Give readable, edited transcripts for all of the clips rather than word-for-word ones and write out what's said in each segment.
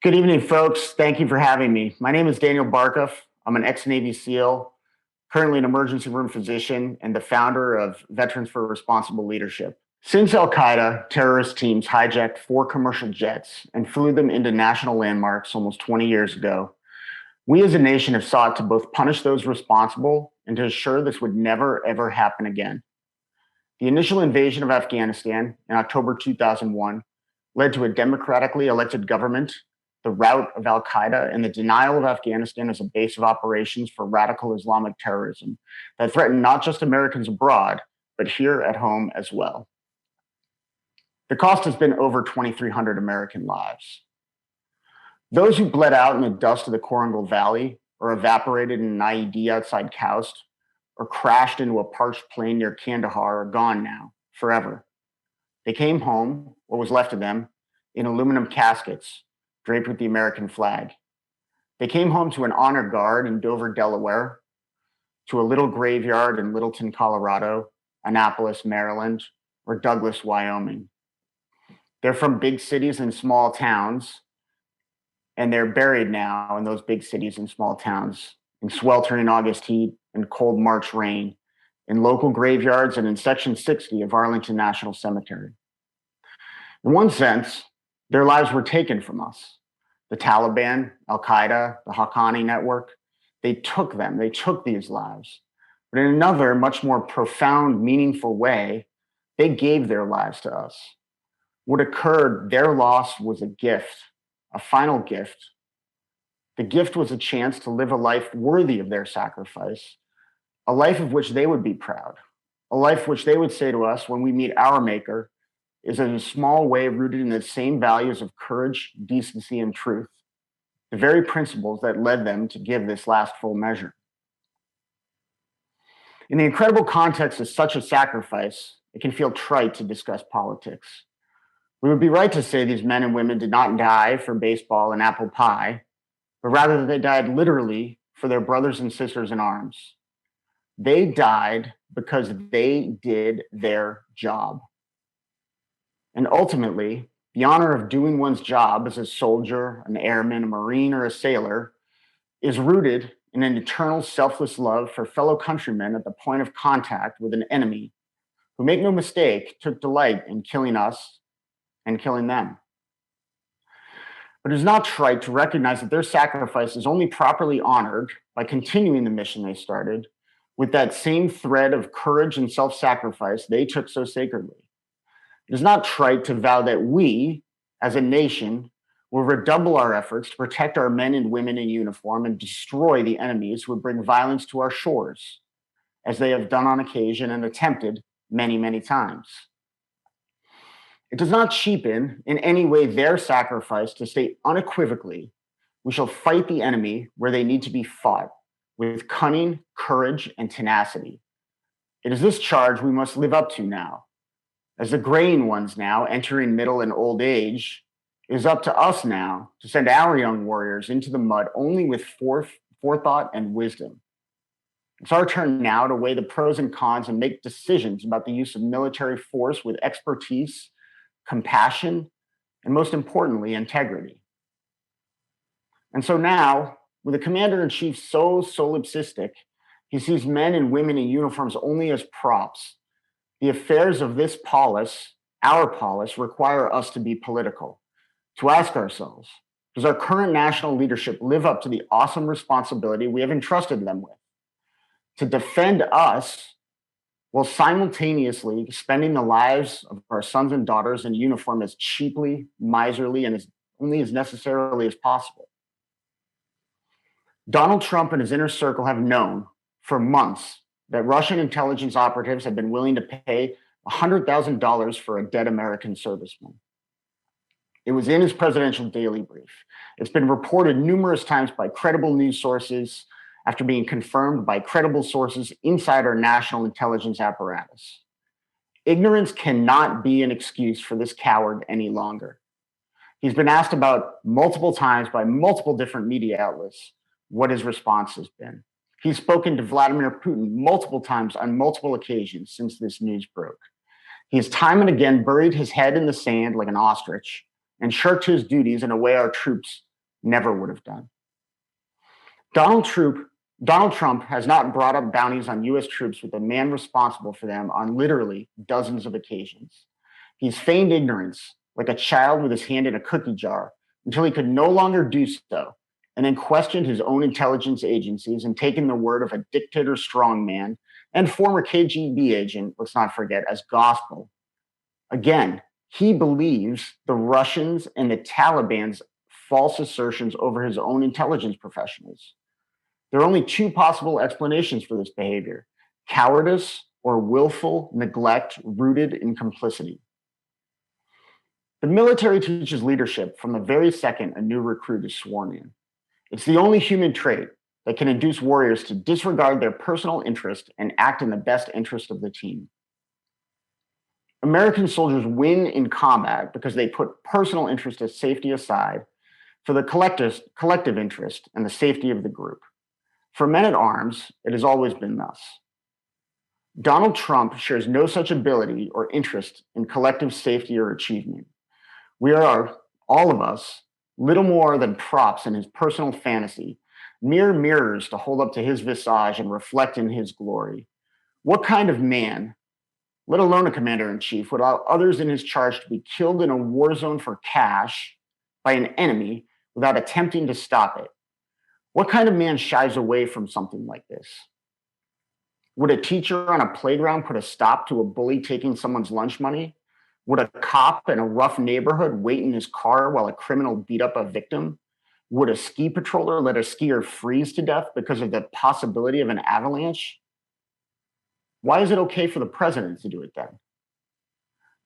Good evening, folks. Thank you for having me. My name is Daniel Barkhuff. I'm an ex-Navy SEAL, currently an emergency room physician, and the founder of Veterans for Responsible Leadership. Since Al Qaeda, terrorist teams hijacked 4 commercial jets and flew them into national landmarks almost 20 years ago, we as a nation have sought to both punish those responsible and to ensure this would never, ever happen again. The initial invasion of Afghanistan in October 2001 led to a democratically elected government, the rout of Al Qaeda, and the denial of Afghanistan as a base of operations for radical Islamic terrorism that threatened not just Americans abroad, but here at home as well. The cost has been over 2,300 American lives. Those who bled out in the dust of the Korangal Valley, or evaporated in an IED outside Kaust, or crashed into a parched plain near Kandahar are gone now, forever. They came home, what was left of them, in aluminum caskets, draped with the American flag. They came home to an honor guard in Dover, Delaware, to a little graveyard in Littleton, Colorado, Annapolis, Maryland, or Douglas, Wyoming. They're from big cities and small towns, and they're buried now in those big cities and small towns in sweltering August heat and cold March rain, in local graveyards and in Section 60 of Arlington National Cemetery. In one sense, their lives were taken from us. The Taliban, Al Qaeda, the Haqqani network, they took them, they took these lives. But in another, much more profound, meaningful way, they gave their lives to us. What occurred, their loss was a gift, a final gift. The gift was a chance to live a life worthy of their sacrifice, a life of which they would be proud, a life which they would say to us when we meet our Maker is in a small way rooted in the same values of courage, decency, and truth, the very principles that led them to give this last full measure. In the incredible context of such a sacrifice, it can feel trite to discuss politics. We would be right to say these men and women did not die for baseball and apple pie, but rather that they died literally for their brothers and sisters in arms. They died because they did their job. And ultimately, the honor of doing one's job as a soldier, an airman, a Marine, or a sailor is rooted in an eternal selfless love for fellow countrymen at the point of contact with an enemy who, make no mistake, took delight in killing us and killing them. But it is not trite to recognize that their sacrifice is only properly honored by continuing the mission they started with that same thread of courage and self-sacrifice they took so sacredly. It is not trite to vow that we, as a nation, will redouble our efforts to protect our men and women in uniform and destroy the enemies who would bring violence to our shores, as they have done on occasion and attempted many, many times. It does not cheapen in any way their sacrifice to state unequivocally, we shall fight the enemy where they need to be fought, with cunning, courage, and tenacity. It is this charge we must live up to now. As the graying ones now, entering middle and old age, it is up to us now to send our young warriors into the mud only with forethought and wisdom. It's our turn now to weigh the pros and cons and make decisions about the use of military force with expertise, compassion, and most importantly, integrity. And so now, with a commander-in-chief so solipsistic, he sees men and women in uniforms only as props. The affairs of this polis, our polis, require us to be political, to ask ourselves, does our current national leadership live up to the awesome responsibility we have entrusted them with? To defend us while simultaneously spending the lives of our sons and daughters in uniform as cheaply, miserly, and only as necessarily as possible. Donald Trump and his inner circle have known for months that Russian intelligence operatives have been willing to pay $100,000 for a dead American serviceman. It was in his presidential daily brief. It's been reported numerous times by credible news sources after being confirmed by credible sources inside our national intelligence apparatus. Ignorance cannot be an excuse for this coward any longer. He's been asked about multiple times by multiple different media outlets what his response has been. He's spoken to Vladimir Putin multiple times on multiple occasions since this news broke. He has time and again buried his head in the sand like an ostrich and shirked his duties in a way our troops never would have done. Donald Trump has not brought up bounties on US troops with the man responsible for them on literally dozens of occasions. He's feigned ignorance like a child with his hand in a cookie jar until he could no longer do so, and then questioned his own intelligence agencies and taken the word of a dictator strongman and former KGB agent, let's not forget, as gospel. Again, he believes the Russians and the Taliban's false assertions over his own intelligence professionals. There are only two possible explanations for this behavior: cowardice or willful neglect rooted in complicity. The military teaches leadership from the very second a new recruit is sworn in. It's the only human trait that can induce warriors to disregard their personal interest and act in the best interest of the team. American soldiers win in combat because they put personal interest as safety aside for the collective interest and the safety of the group. For men at arms, it has always been thus. Donald Trump shares no such ability or interest in collective safety or achievement. We are, all of us, little more than props in his personal fantasy, mere mirrors to hold up to his visage and reflect in his glory. What kind of man, let alone a commander-in-chief, would allow others in his charge to be killed in a war zone for cash by an enemy without attempting to stop it? What kind of man shies away from something like this? Would a teacher on a playground put a stop to a bully taking someone's lunch money? Would a cop in a rough neighborhood wait in his car while a criminal beat up a victim? Would a ski patroller let a skier freeze to death because of the possibility of an avalanche? Why is it okay for the president to do it then?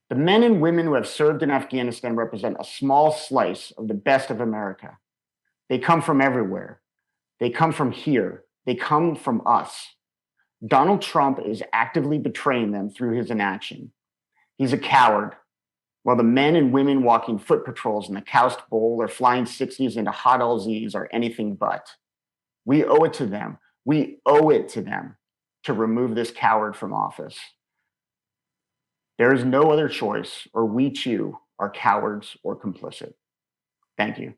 The men and women who have served in Afghanistan represent a small slice of the best of America. They come from everywhere. They come from here. They come from us. Donald Trump is actively betraying them through his inaction. He's a coward, while the men and women walking foot patrols in the Koust Bowl or flying 60s into hot LZs are anything but. We owe it to them. We owe it to them to remove this coward from office. There is no other choice, or we too are cowards or complicit. Thank you.